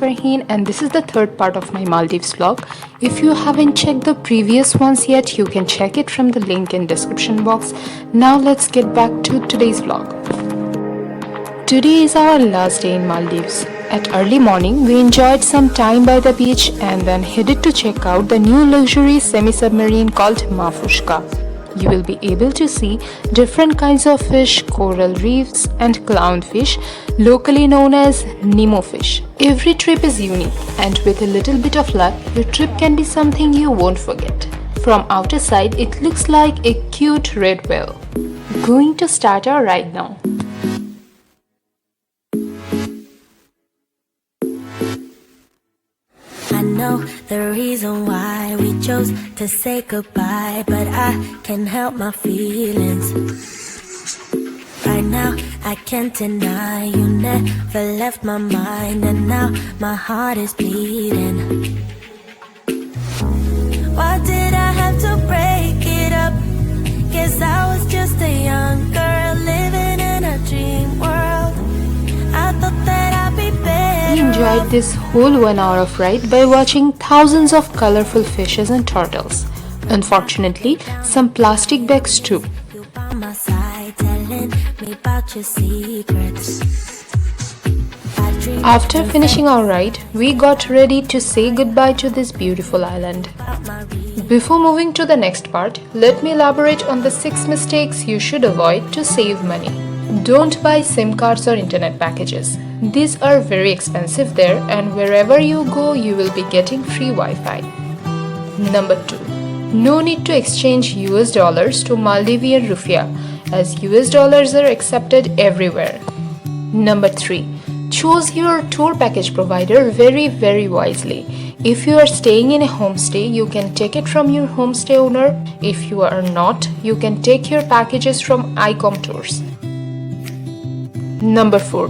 Farhin and this is the third part of my Maldives vlog. If you haven't checked the previous ones yet, you can check it from the link in description box. Now let's get back to today's vlog. Today is our last day in Maldives. At early morning, we enjoyed some time by the beach and then headed to check out the new luxury semi-submarine called Maafushka. You will be able to see different kinds of fish, coral reefs and clownfish, locally known as Nemo fish. Every trip is unique and with a little bit of luck, your trip can be something you won't forget. From outer side, it looks like a cute red whale. Going to start our ride now. I know the reason why we chose to say goodbye, but I can't help my feelings. Right now, I can't deny you never left my mind, and now my heart is bleeding. Why did I have to break it up? Guess I was just a young girl living in a dream world. I thought that I'd be better. We enjoyed this whole 1 hour of ride by watching thousands of colorful fishes and turtles. Unfortunately, some plastic bags too. You by my side, telling me about your secrets. After finishing our ride, we got ready to say goodbye to this beautiful island. Before moving to the next part, let me elaborate on the 6 mistakes you should avoid to save money. Don't buy SIM cards or internet packages. These are very expensive there and wherever you go you will be getting free Wi-Fi. Number 2. No need to exchange US dollars to Maldivian rupiah as US dollars are accepted everywhere. Number 3. Choose your tour package provider very wisely. If you are staying in a homestay, you can take it from your homestay owner. If you are not, you can take your packages from ICOM Tours. Number 4.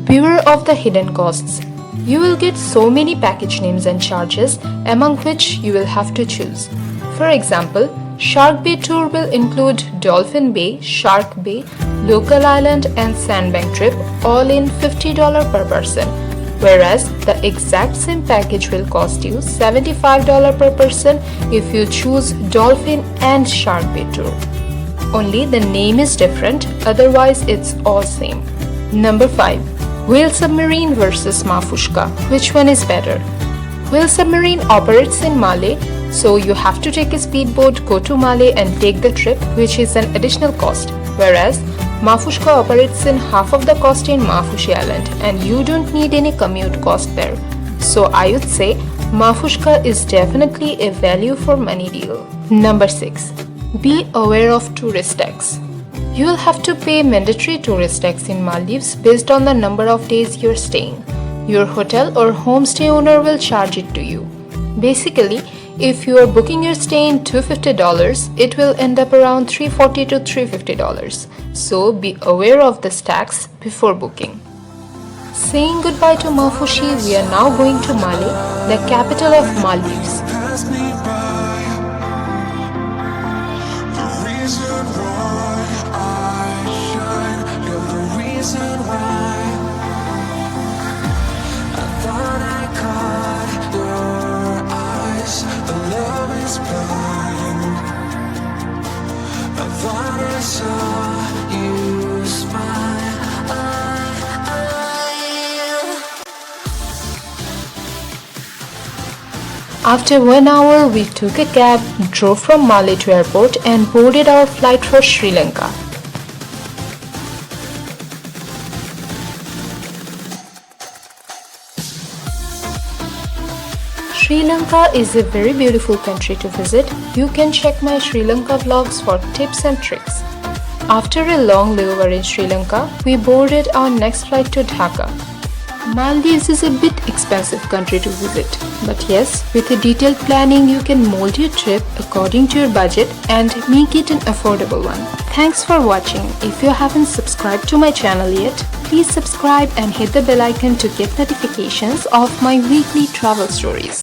Beware of the hidden costs. You will get so many package names and charges, among which you will have to choose. For example, Shark Bay Tour will include Dolphin Bay, Shark Bay, Local Island and Sandbank trip all in $50 per person, whereas the exact same package will cost you $75 per person if you choose Dolphin and Shark Bay Tour. Only the name is different, otherwise it's all same. Number 5. Whale Submarine versus Maafushka. Which one is better? Whale Submarine operates in Malé, so you have to take a speedboat, go to Malé and take the trip, which is an additional cost. Whereas Maafushka operates in half of the cost in Maafushi Island and you don't need any commute cost there. So I would say Maafushka is definitely a value for money deal. Number 6. Be aware of tourist tax. You will have to pay mandatory tourist tax in Maldives based on the number of days you're staying. Your hotel or homestay owner will charge it to you. Basically, if you are booking your stay in $250, it will end up around $340 to $350. So be aware of this tax before booking. Saying goodbye to Maafushi, we are now going to Malé, the capital of Maldives. After 1 hour, we took a cab, drove from Malé to airport and boarded our flight for Sri Lanka. Sri Lanka is a very beautiful country to visit. You can check my Sri Lanka vlogs for tips and tricks. After a long layover in Sri Lanka, we boarded our next flight to Dhaka. Maldives is a bit expensive country to visit, but yes, with a detailed planning you can mold your trip according to your budget and make it an affordable one. Thanks for watching. If you haven't subscribed to my channel yet, please subscribe and hit the bell icon to get notifications of my weekly travel stories.